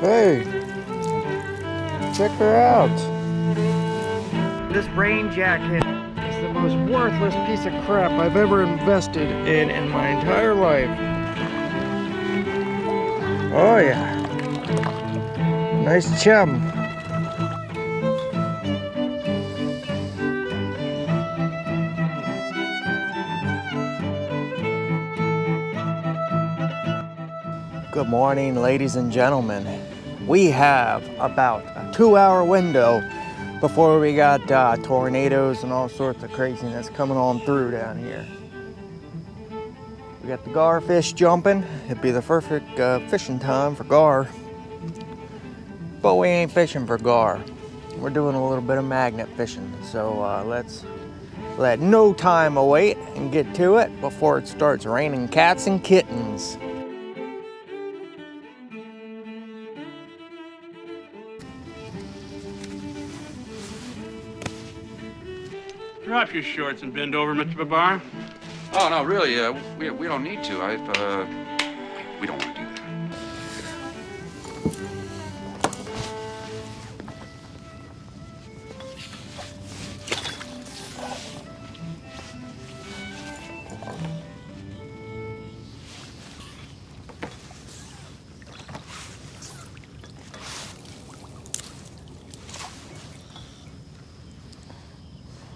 Hey, check her out. This rain jacket is the most worthless piece of crap I've ever invested in my entire life. Oh yeah. Nice chum. Good morning, ladies and gentlemen. We have about a 2-hour window before we got tornadoes and all sorts of craziness coming on through down here. We got the gar fish jumping. It'd be the perfect fishing time for gar. But we ain't fishing for gar. We're doing a little bit of magnet fishing. So let's let no time await and get to it before it starts raining cats and kittens. Drop your shorts and bend over, Mr. Babar. Oh, no, really, we don't need to. We don't want to do that.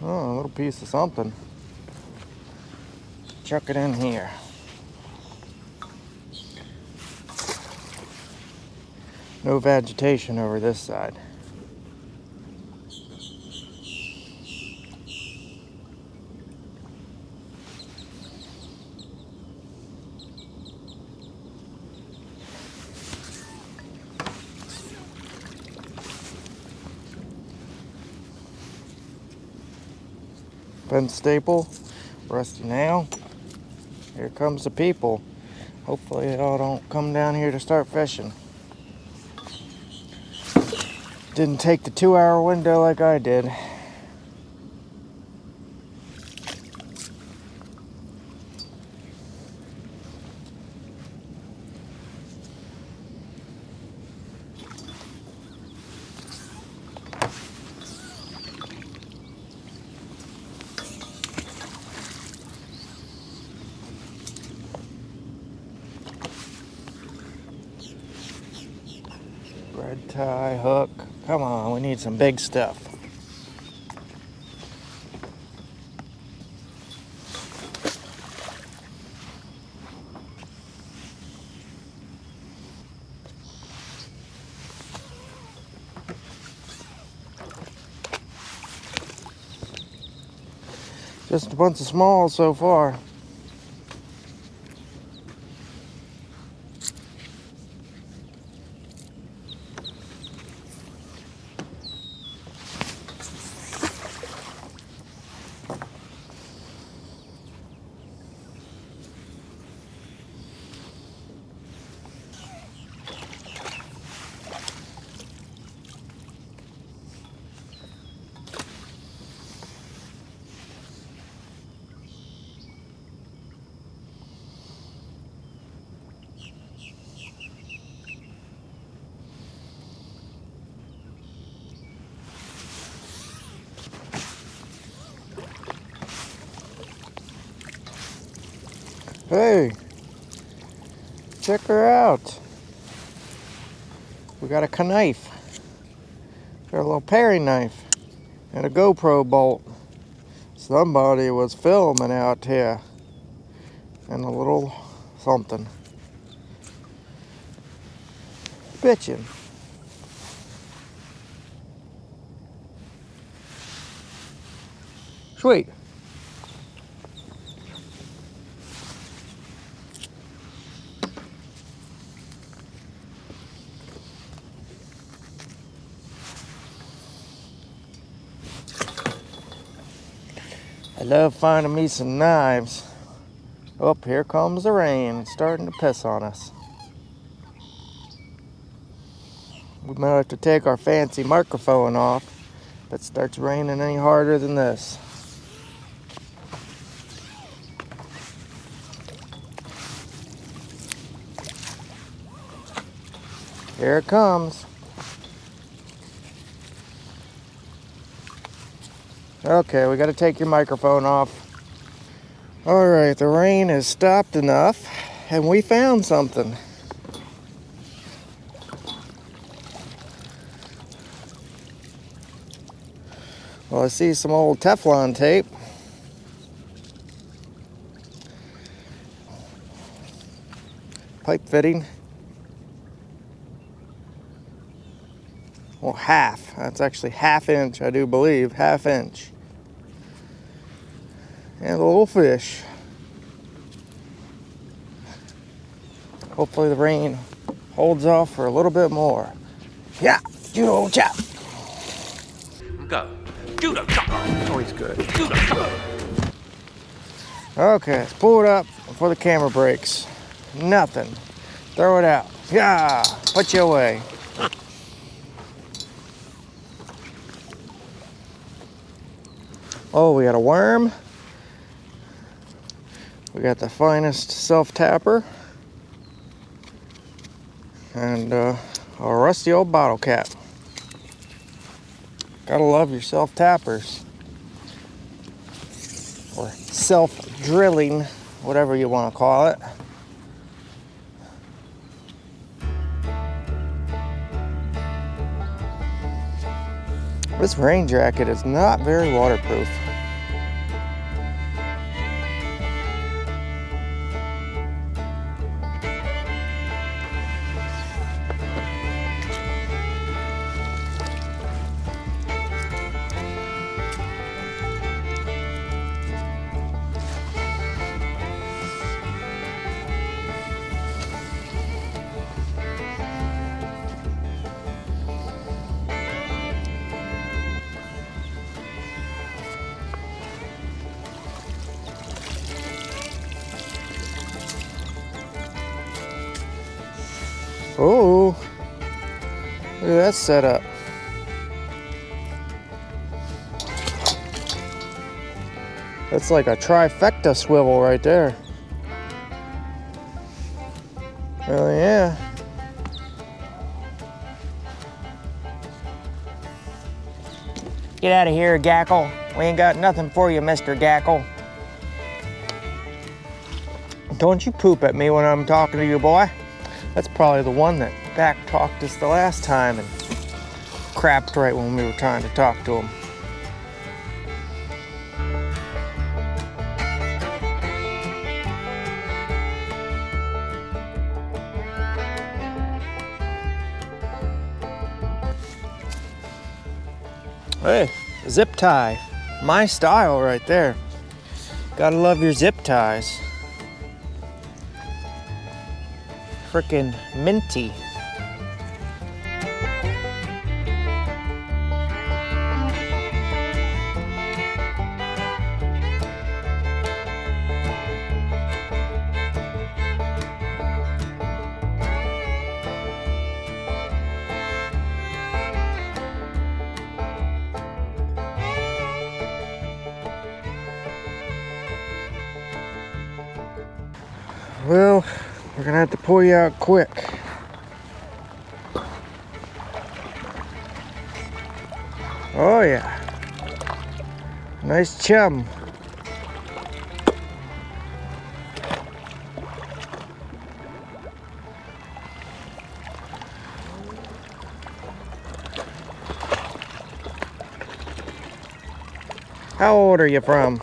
Oh, a little piece of something. Chuck it in here. No vegetation over this side. Fence staple, rusty nail. Here comes the people. Hopefully they all don't come down here to start fishing. Didn't take the 2-hour window like I did. Red tie, hook. Come on, we need some big stuff. Just a bunch of smalls so far. Hey, check her out. We got a knife. Got a little paring knife and a GoPro bolt. Somebody was filming out here. And a little something. Bitchin'. Sweet. I love finding me some knives. Oh, here comes the rain. It's starting to piss on us. We might have to take our fancy microphone off if it starts raining any harder than this. Here it comes. Okay, we got to take your microphone off. All right, the rain has stopped enough, and we found something. Well, I see some old Teflon tape. Pipe fitting. Well, half. That's actually ½ inch, I do believe. ½ inch. And a little fish. Hopefully the rain holds off for a little bit more. Yeah, you old chap. Go. Do the chopper. Always good. Do the chopper. Okay, let's pull it up before the camera breaks. Nothing. Throw it out. Yeah, put you away. Oh, we got a worm. We got the finest self-tapper. And a rusty old bottle cap. Gotta love your self-tappers. Or self-drilling, whatever you want to call it. This rain jacket is not very waterproof. Oh, look at that setup. That's like a trifecta swivel right there. Oh yeah. Get out of here, Gackle. We ain't got nothing for you, Mr. Gackle. Don't you poop at me when I'm talking to you, boy. That's probably the one that back talked us the last time and crapped right when we were trying to talk to him. Hey, zip tie. My style right there. Gotta love your zip ties. Frickin' minty. Well, we're gonna have to pull you out quick. Oh yeah. Nice chum. How old are you from?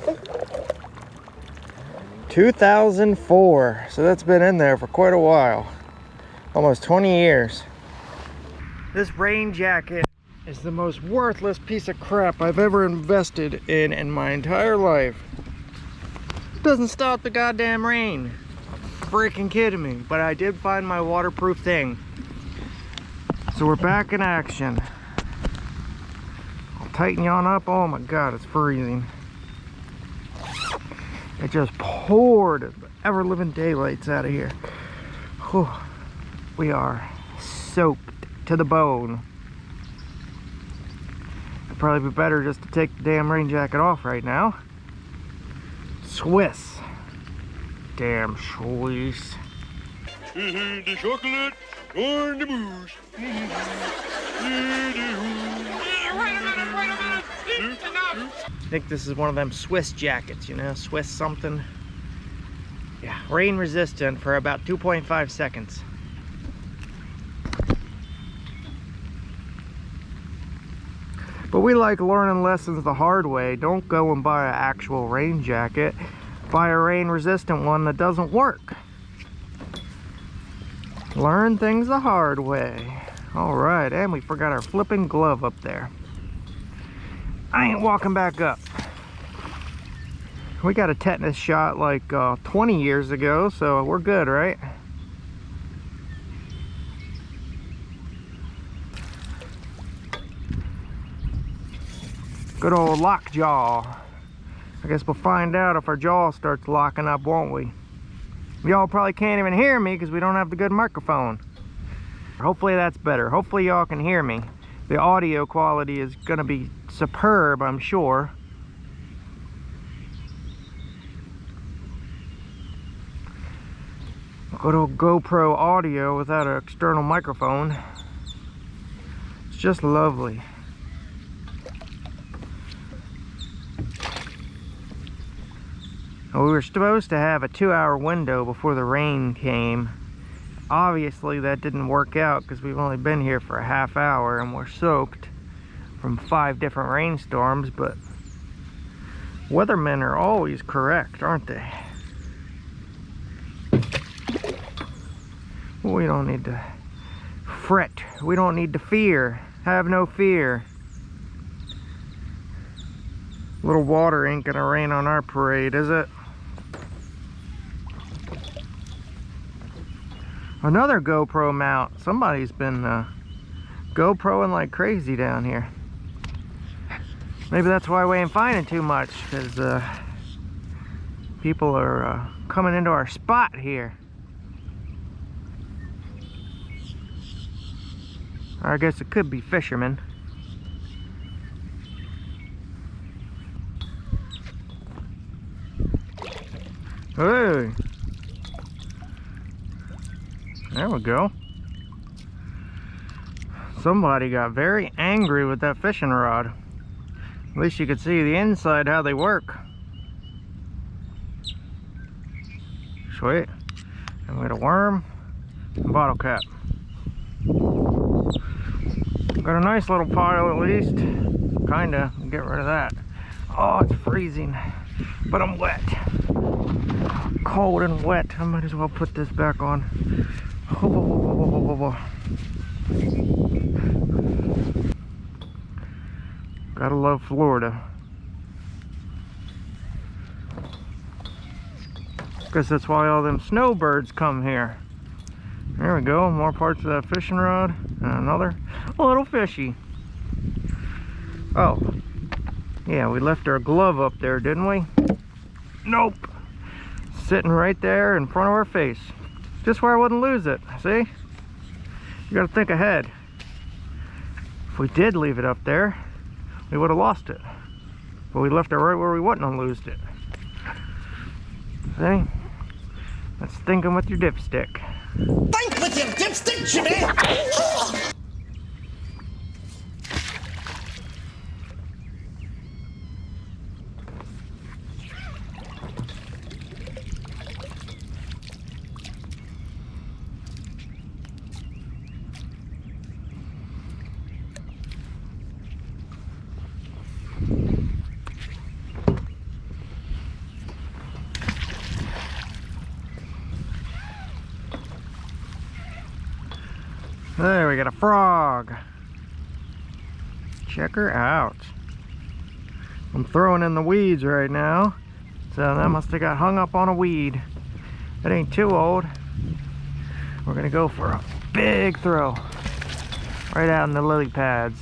2004, so that's been in there for quite a while. Almost 20 years. This rain jacket is the most worthless piece of crap I've ever invested in my entire life. It doesn't stop the goddamn rain. Freaking kidding me, but I did find my waterproof thing. So we're back in action. I'll tighten you on up. Oh my God, it's freezing. It just poured ever-living daylights out of here. Whew. We are soaked to the bone. It'd probably be better just to take the damn rain jacket off right now. Swiss. Damn Swiss. The chocolate or the booze. I think this is one of them Swiss jackets, you know, Swiss something. Yeah, rain resistant for about 2.5 seconds. But we like learning lessons the hard way. Don't go and buy an actual rain jacket. Buy a rain resistant one that doesn't work. Learn things the hard way. All right, and we forgot our flipping glove up there. I ain't walking back up. We got a tetanus shot like 20 years ago, so we're good, right? Good old lockjaw. I guess we'll find out if our jaw starts locking up, won't we? Y'all probably can't even hear me because we don't have the good microphone. Hopefully that's better. Hopefully y'all can hear me. The audio quality is gonna be superb, I'm sure. Good old GoPro audio without an external microphone. It's just lovely. We were supposed to have a 2-hour window before the rain came. Obviously that didn't work out because we've only been here for a half hour and we're soaked from 5 different rainstorms, but weathermen are always correct, aren't they? We don't need to fret. We don't need to fear. Have no fear. Little water ain't gonna rain on our parade, is it? Another GoPro mount. Somebody's been GoProing like crazy down here. Maybe that's why we ain't finding too much, because people are coming into our spot here. Or I guess it could be fishermen. Hey! There we go. Somebody got very angry with that fishing rod. At least you could see the inside, how they work. Sweet. And we got a worm and bottle cap. Got a nice little pile at least. Kinda. Get rid of that. Oh, it's freezing. But I'm wet. Cold and wet. I might as well put this back on. Gotta love Florida. Guess that's why all them snowbirds come here. There we go, more parts of that fishing rod. And another little fishy. Oh, yeah, we left our glove up there, didn't we? Nope. Sitting right there in front of our face. Just where I wouldn't lose it, see? You gotta think ahead. If we did leave it up there, we would have lost it. But we left it right where we wouldn't have lost it. See? That's thinking with your dipstick. Think with your dipstick, Jimmy! There, we got a frog. Check her out. I'm throwing in the weeds right now. So that must have got hung up on a weed. It ain't too old. We're gonna go for a big throw. Right out in the lily pads.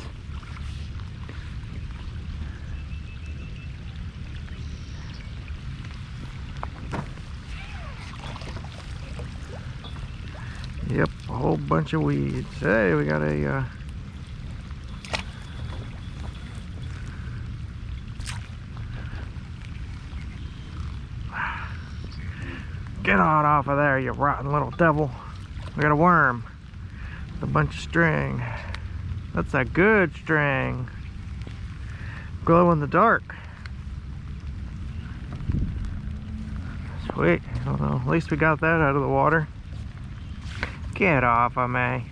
Yep, a whole bunch of weeds. Hey, we got a get on off of there, you rotten little devil. We got a worm. A bunch of string. That's a good string. Glow in the dark. Sweet. Well, at least we got that out of the water. Get off of me.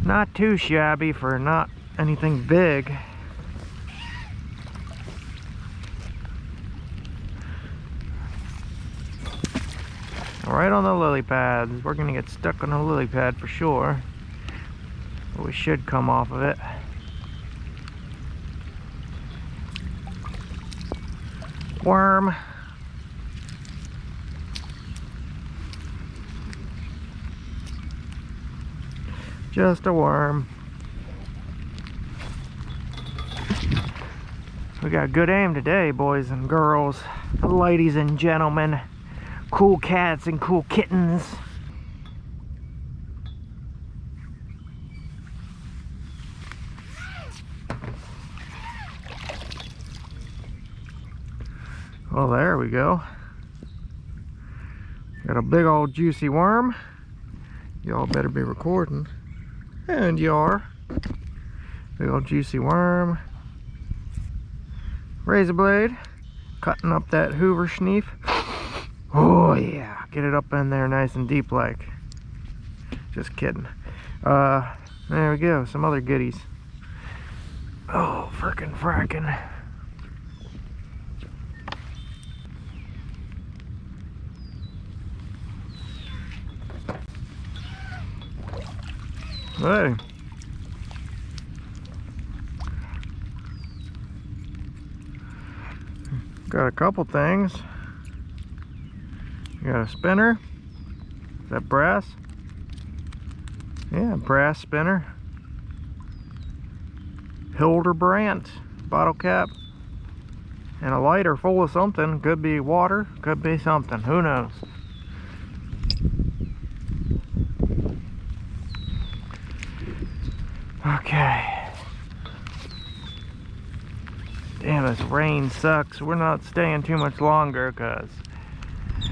Not too shabby for not anything big. Right on the lily pads. We're gonna get stuck on the lily pad for sure. But we should come off of it. Worm. Just a worm. We got good aim today, boys and girls, ladies and gentlemen, cool cats and cool kittens. Well, there we go. Got a big old juicy worm. Y'all better be recording. And you are. Big old juicy worm. Razor blade. Cutting up that Hoover schneef. Oh yeah. Get it up in there nice and deep like. Just kidding. There we go. Some other goodies. Oh, frickin'. Hey. Got a couple things. You got a spinner. Is that brass? Yeah, brass spinner. Hildebrandt bottle cap. And a lighter full of something. Could be water, could be something. Who knows? Okay. Damn, this rain sucks. We're not staying too much longer because it's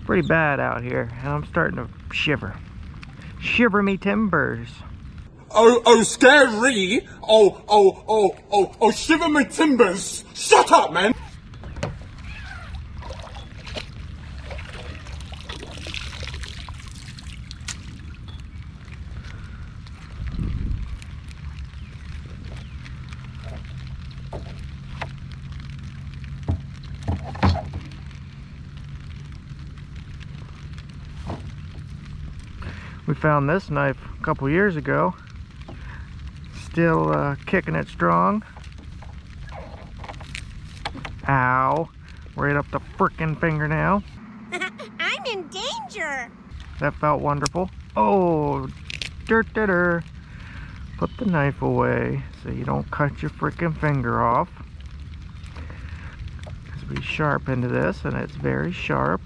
pretty bad out here. And I'm starting to shiver. Shiver me timbers. Oh, scary. Oh, shiver my timbers. Shut up, man. We found this knife a couple years ago. Still kicking it strong. Ow. Right up the frickin' fingernail. I'm in danger. That felt wonderful. Oh, dirt. Put the knife away so you don't cut your frickin' finger off. Because we sharp into this and it's very sharp.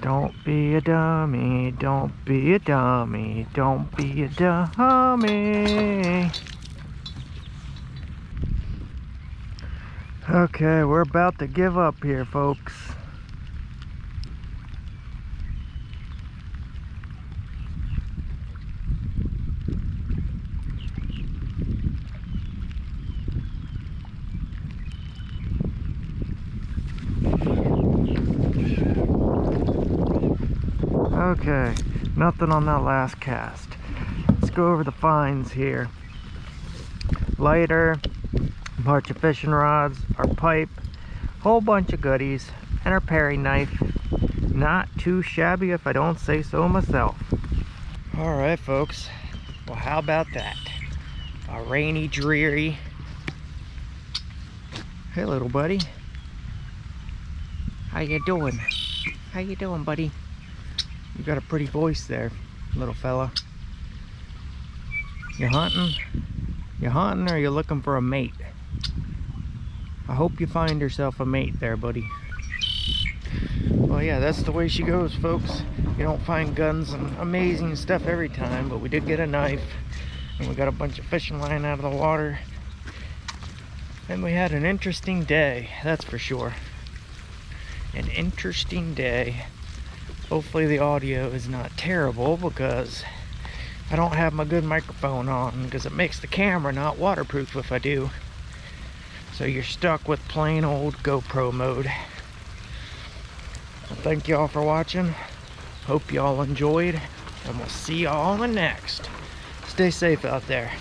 Don't be a dummy, don't be a dummy, don't be a dummy. Okay, we're about to give up here, folks. Okay, nothing on that last cast. Let's go over the finds here. Lighter, a bunch of fishing rods, our pipe, whole bunch of goodies, and our paring knife. Not too shabby if I don't say so myself. Alright folks, well how about that? A rainy, dreary... Hey little buddy. How you doing? How you doing, buddy? You got a pretty voice there, little fella. You hunting? You hunting or you looking for a mate? I hope you find yourself a mate there, buddy. Well, yeah, that's the way she goes, folks. You don't find guns and amazing stuff every time, but we did get a knife, and we got a bunch of fishing line out of the water. And we had an interesting day, that's for sure. An interesting day. Hopefully the audio is not terrible because I don't have my good microphone on, because it makes the camera not waterproof if I do. So you're stuck with plain old GoPro mode. Well, thank y'all for watching. Hope y'all enjoyed, and we'll see y'all in the next. Stay safe out there.